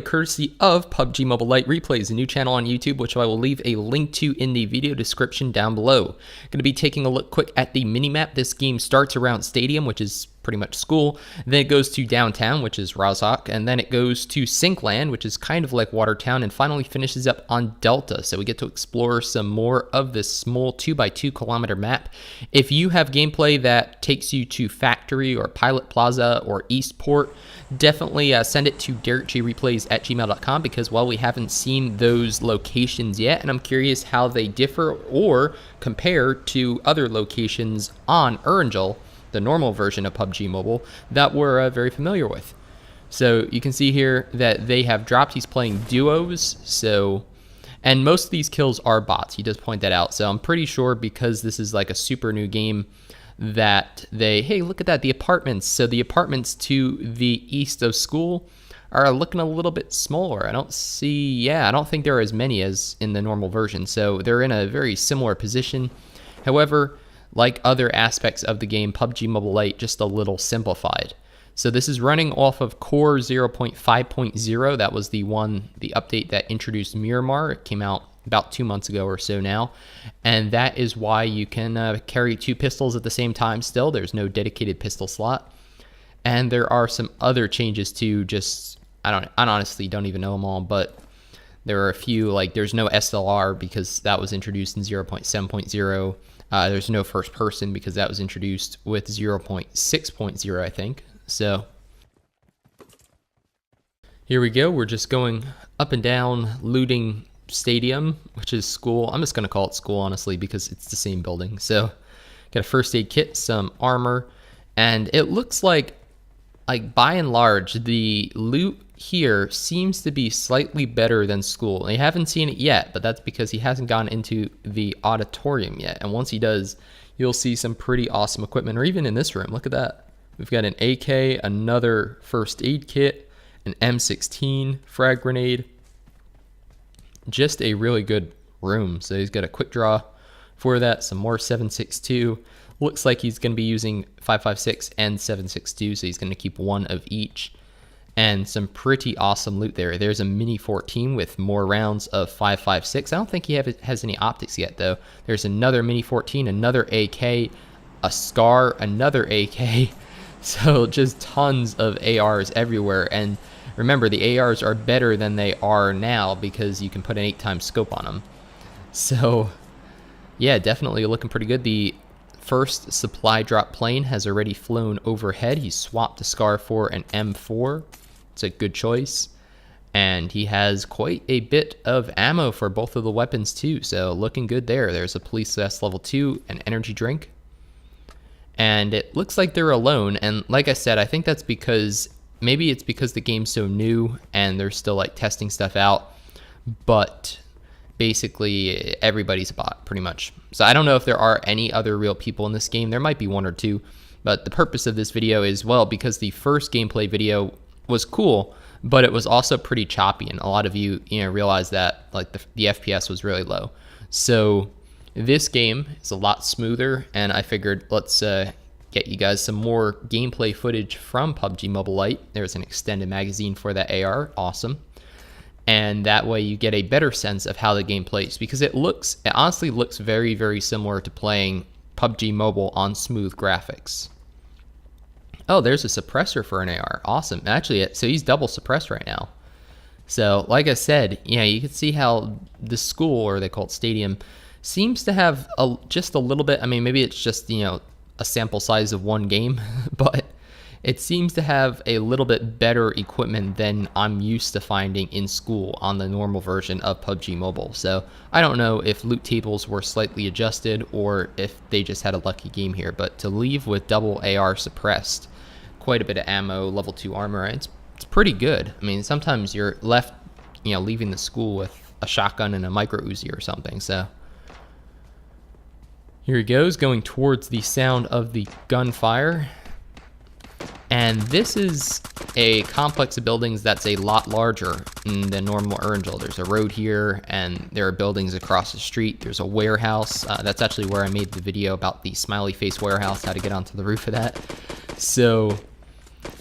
Courtesy of PUBG Mobile Lite Replays, a new channel on YouTube, which I will leave a link to in the video description down below. Going to be taking a look quick at the minimap. This game starts around Stadium, which is pretty much school. Then it goes to Downtown, which is Razak, and then it goes to Sinkland, which is kind of like Watertown, and finally finishes up on Delta. So we get to explore some more of this small 2x2 kilometer map. If you have gameplay that takes you to Factory or Pilot Plaza or Eastport, definitely send it to DerekGReplays@gmail.com, because while we haven't seen those locations yet, and I'm curious how they differ or compare to other locations on Erangel, the normal version of PUBG Mobile, that we're very familiar with. So you can see here that they have dropped. He's playing duos, and most of these kills are bots. He does point that out. So I'm pretty sure, because this is like a super new game, that hey, look at that, the apartments. So the apartments to the east of school are looking a little bit smaller. I don't think there are as many as in the normal version. So they're in a very similar position. However, like other aspects of the game, PUBG Mobile Lite just a little simplified. So this is running off of Core 0.5.0. That was the update that introduced Miramar. It came out about 2 months ago or so now, and that is why you can carry two pistols at the same time still. There's no dedicated pistol slot, and there are some other changes too. I honestly don't even know them all, but there are a few, like there's no SLR because that was introduced in 0.7.0. There's no first person because that was introduced with 0.6.0, I think. So here we go. We're just going up and down, looting Stadium, which is school. I'm just going to call it school, honestly, because it's the same building. So got a first aid kit, some armor, and it looks like by and large, the loot here seems to be slightly better than school. I haven't seen it yet, but that's because he hasn't gone into the auditorium yet. And once he does, you'll see some pretty awesome equipment, or even in this room. Look at that. We've got an AK, another first aid kit, an M16, frag grenade. Just a really good room. So he's got a quick draw for that, some more 7.62. Looks like he's going to be using 5.56 and 7.62, so he's going to keep one of each. And some pretty awesome loot there. There's a Mini 14 with more rounds of 5.56. I don't think he has any optics yet, though. There's another Mini 14, another AK, a SCAR, another AK. So just tons of ARs everywhere. And remember, the ARs are better than they are now because you can put an 8x scope on them. So yeah, definitely looking pretty good. The first supply drop plane has already flown overhead. He swapped the SCAR for an M4. It's a good choice. And he has quite a bit of ammo for both of the weapons too. So looking good there. There's a police vest level 2, an energy drink. And it looks like they're alone. And like I said, I think that's because maybe it's because the game's so new and they're still like testing stuff out. But basically everybody's a bot pretty much. So I don't know if there are any other real people in this game. There might be one or two, but the purpose of this video is, well, because the first gameplay video was cool, but it was also pretty choppy, and a lot of you realize that like the FPS was really low. So this game is a lot smoother, and I figured let's get you guys some more gameplay footage from PUBG Mobile Lite. There's an extended magazine for that AR, awesome. And that way you get a better sense of how the game plays, because it honestly looks very, very similar to playing PUBG Mobile on smooth graphics. Oh, there's a suppressor for an AR. Awesome. Actually, so he's double suppressed right now. So like I said, you can see how the school, or they call it Stadium, seems to have just a little bit. I mean, maybe it's just, a sample size of one game, but it seems to have a little bit better equipment than I'm used to finding in school on the normal version of PUBG Mobile. So I don't know if loot tables were slightly adjusted or if they just had a lucky game here, but to leave with double AR suppressed, quite a bit of ammo, level 2 armor, it's pretty good. I mean, sometimes you're left, leaving the school with a shotgun and a micro Uzi or something. So here he goes, going towards the sound of the gunfire. And this is a complex of buildings that's a lot larger than normal Erangel. There's a road here, and there are buildings across the street. There's a warehouse. That's actually where I made the video about the smiley face warehouse, how to get onto the roof of that. So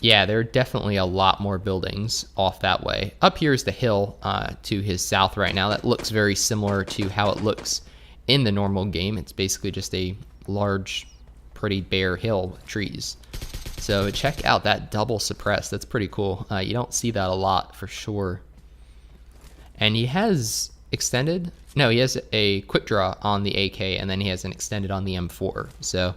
yeah, there are definitely a lot more buildings off that way. Up here is the hill to his south right now. That looks very similar to how it looks in the normal game. It's basically just a large, pretty bare hill with trees. So check out that double suppress. That's pretty cool. You don't see that a lot for sure. And he has extended. No, he has a quick draw on the AK, and then he has an extended on the M4. So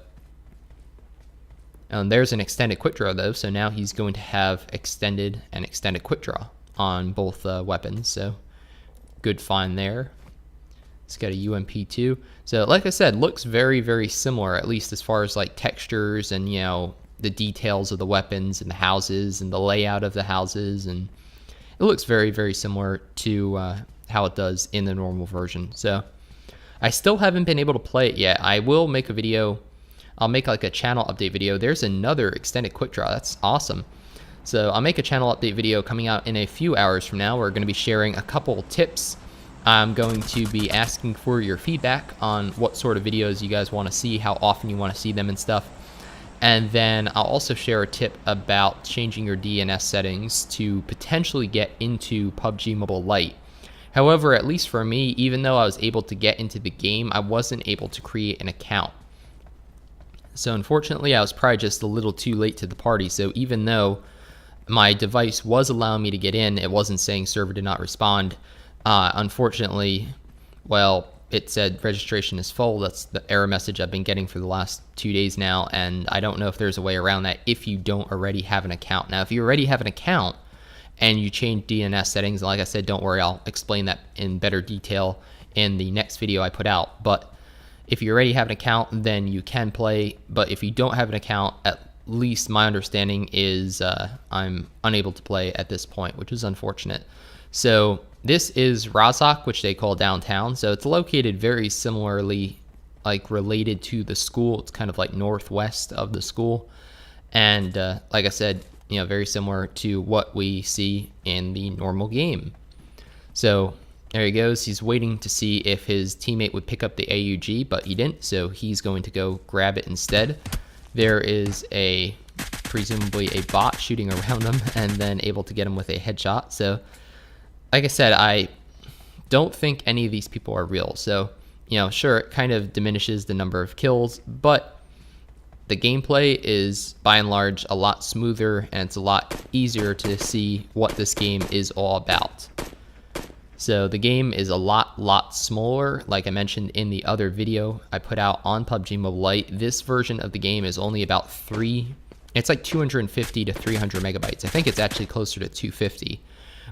there's an extended quick draw though. So now he's going to have extended and extended quick draw on both weapons. So good find there. It's got a UMP too. So like I said, looks very, very similar, at least as far as like textures and, you know, the details of the weapons and the houses and the layout of the houses, and it looks very, very similar to how it does in the normal version. So I still haven't been able to play it yet. I will make a video. I'll make like a channel update video. There's another extended quick draw. That's awesome. So I'll make a channel update video coming out in a few hours from now. We're going to be sharing a couple tips. I'm going to be asking for your feedback on what sort of videos you guys want to see, how often you want to see them and stuff. And then I'll also share a tip about changing your DNS settings to potentially get into PUBG Mobile Lite. However, at least for me, even though I was able to get into the game, I wasn't able to create an account. So unfortunately, I was probably just a little too late to the party. So even though my device was allowing me to get in, it wasn't saying server did not respond. Unfortunately, well, it said registration is full. That's the error message I've been getting for the last 2 days now, and I don't know if there's a way around that if you don't already have an account. Now, if you already have an account and you change DNS settings, like I said, don't worry, I'll explain that in better detail in the next video I put out. But if you already have an account, then you can play. But if you don't have an account, at least my understanding is I'm unable to play at this point, which is unfortunate. So this is Razak, which they call downtown. So it's located very similarly, like related to the school. It's kind of like northwest of the school. And like I said, you know, very similar to what we see in the normal game. So there he goes. He's waiting to see if his teammate would pick up the AUG, but he didn't. So he's going to go grab it instead. There is presumably a bot shooting around him and then able to get him with a headshot. So like I said, I don't think any of these people are real. So, you know, sure, it kind of diminishes the number of kills, but the gameplay is by and large a lot smoother, and it's a lot easier to see what this game is all about. So the game is a lot smaller. Like I mentioned in the other video I put out on PUBG Mobile Lite, this version of the game is only about it's like 250 to 300 megabytes. I think it's actually closer to 250.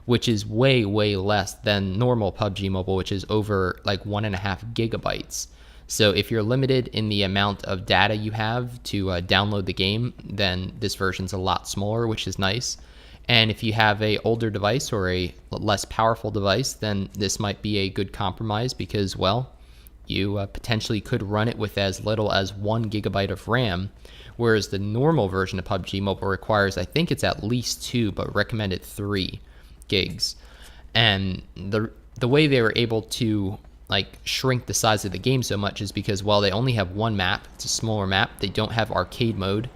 Which is way, way less than normal PUBG Mobile, which is over like 1.5 gigabytes. So if you're limited in the amount of data you have to download the game, then this version's a lot smaller, which is nice. And if you have a older device or a less powerful device, then this might be a good compromise because, well, you potentially could run it with as little as 1 gigabyte of RAM, whereas the normal version of PUBG Mobile requires, I think it's at least 2, but recommended 3 gigs. And the way they were able to like shrink the size of the game so much is because, well, they only have one map. It's a smaller map. They don't have arcade mode,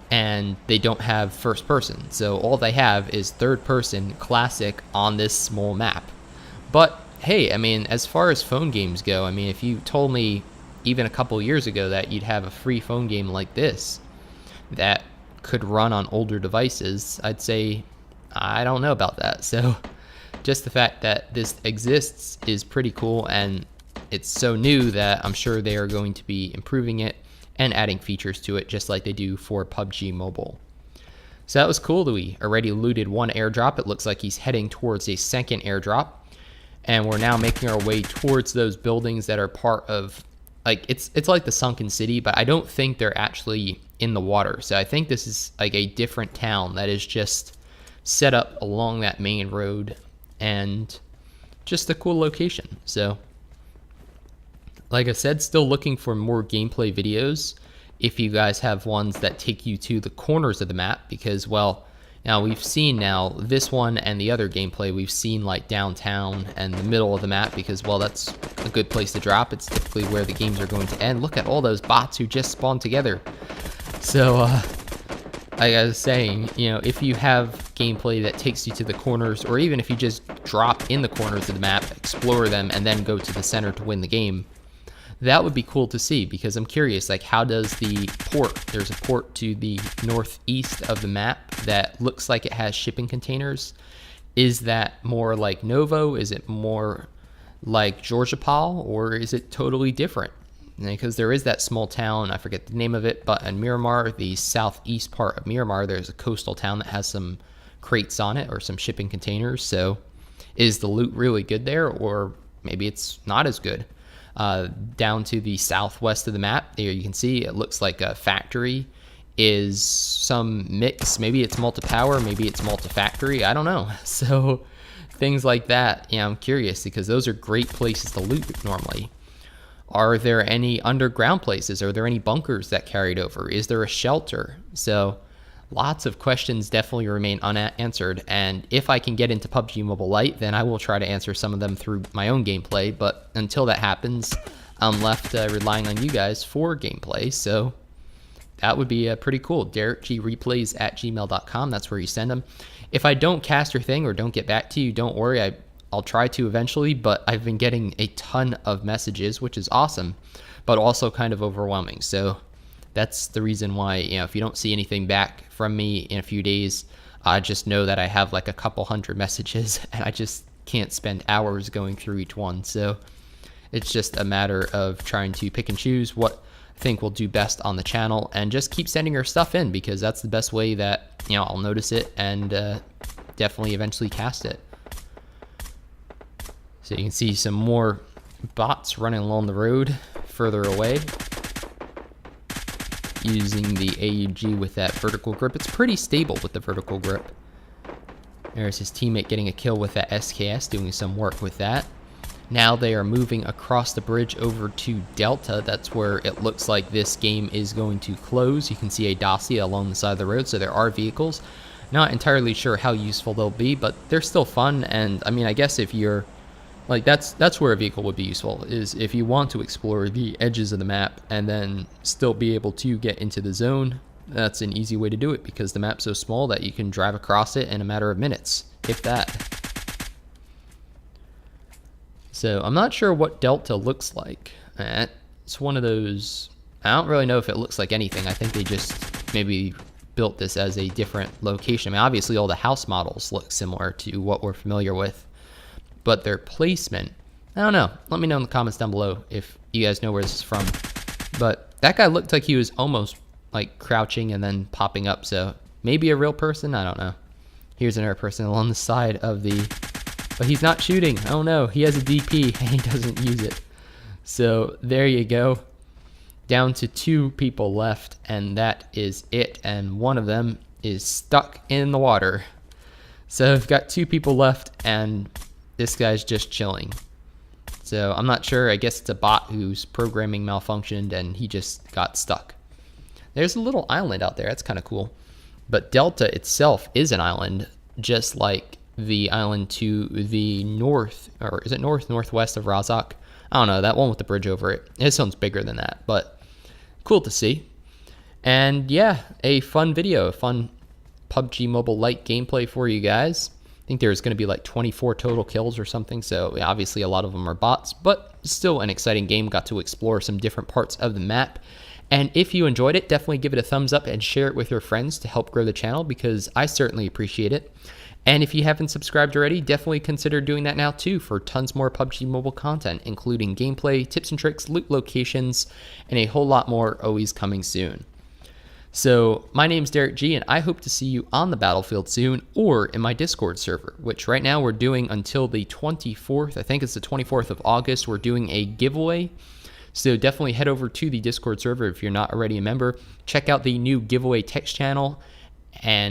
and they don't have first person. So all they have is third person classic on this small map. But hey, I mean, as far as phone games go, I mean, if you told me even a couple years ago that you'd have a free phone game like this that could run on older devices, I'd say I don't know about that. So just the fact that this exists is pretty cool, and it's so new that I'm sure they are going to be improving it and adding features to it just like they do for PUBG Mobile. So that was cool that we already looted one airdrop. It looks like he's heading towards a second airdrop, and we're now making our way towards those buildings that are part of, like, it's like the sunken city, but I don't think they're actually in the water. So I think this is like a different town that is just set up along that main road, and just a cool location. So like I said, still looking for more gameplay videos if you guys have ones that take you to the corners of the map, because, well, now we've seen this one and the other gameplay, we've seen like downtown and the middle of the map because, well, that's a good place to drop. It's typically where the games are going to end. Look at all those bots who just spawned together. So like I was saying, you know, if you have gameplay that takes you to the corners, or even if you just drop in the corners of the map, explore them, and then go to the center to win the game, that would be cool to see, because I'm curious, like, how does the port, there's a port to the northeast of the map that looks like it has shipping containers. Is that more like Novo? Is it more like Georgiapal, or is it totally different? Because there is that small town, I forget the name of it, but in Miramar, the southeast part of Miramar, there's a coastal town that has some crates on it, or some shipping containers. So is the loot really good there, or maybe it's not as good? Down to the southwest of the map, there you can see it looks like a factory is some mix. Maybe it's multi-power, maybe it's multi-factory, I don't know. So things like that, yeah, I'm curious, because those are great places to loot normally. Are there any underground places? Are there any bunkers that carried over? Is there a shelter? So lots of questions definitely remain unanswered, and if I can get into PUBG Mobile Lite, then I will try to answer some of them through my own gameplay, but until that happens, I'm left relying on you guys for gameplay. So that would be pretty cool. DerekGreplays@gmail.com, that's where you send them. If I don't cast your thing or don't get back to you, don't worry, I'll try to eventually, but I've been getting a ton of messages, which is awesome, but also kind of overwhelming. So that's the reason why, you know, if you don't see anything back from me in a few days, just know that I have like a couple hundred messages, and I just can't spend hours going through each one. So it's just a matter of trying to pick and choose what I think will do best on the channel, and just keep sending your stuff in, because that's the best way that, you know, I'll notice it and definitely eventually cast it. So you can see some more bots running along the road further away, using the AUG with that vertical grip. It's pretty stable with the vertical grip. There's his teammate getting a kill with that SKS, doing some work with that. Now they are moving across the bridge over to Delta. That's where it looks like this game is going to close. You can see a Dacia along the side of the road, so there are vehicles. Not entirely sure how useful they'll be, but they're still fun. And I mean, I guess if you're like, that's where a vehicle would be useful, is if you want to explore the edges of the map and then still be able to get into the zone. That's an easy way to do it, because the map's so small that you can drive across it in a matter of minutes, if that. So I'm not sure what Delta looks like. It's one of those, I don't really know if it looks like anything. I think they just maybe built this as a different location. I mean, obviously all the house models look similar to what we're familiar with, but their placement, I don't know. Let me know in the comments down below if you guys know where this is from. But that guy looked like he was almost like crouching and then popping up, so maybe a real person, I don't know. Here's another person along the side of the, but he's not shooting. Oh no, he has a DP and he doesn't use it. So there you go. Down to 2 people left, and that is it. And one of them is stuck in the water. So I've got 2 people left, and this guy's just chilling. So I'm not sure. I guess it's a bot whose programming malfunctioned and he just got stuck. There's a little island out there. That's kind of cool. But Delta itself is an island, just like the island to the north, or is it northwest of Razak? I don't know, that one with the bridge over it. This one's bigger than that, but cool to see. And yeah, a fun video, a fun PUBG Mobile Lite gameplay for you guys. I think there's going to be like 24 total kills or something, so obviously a lot of them are bots, but still an exciting game. Got to explore some different parts of the map. And if you enjoyed it, definitely give it a thumbs up and share it with your friends to help grow the channel, because I certainly appreciate it. And if you haven't subscribed already, definitely consider doing that now too, for tons more PUBG Mobile content, including gameplay, tips and tricks, loot locations, and a whole lot more always coming soon. So my name's DerekG, and I hope to see you on the battlefield soon, or in my Discord server, which right now we're doing until the 24th. I think it's the 24th of August. We're doing a giveaway. So definitely head over to the Discord server if you're not already a member. Check out the new giveaway text channel, and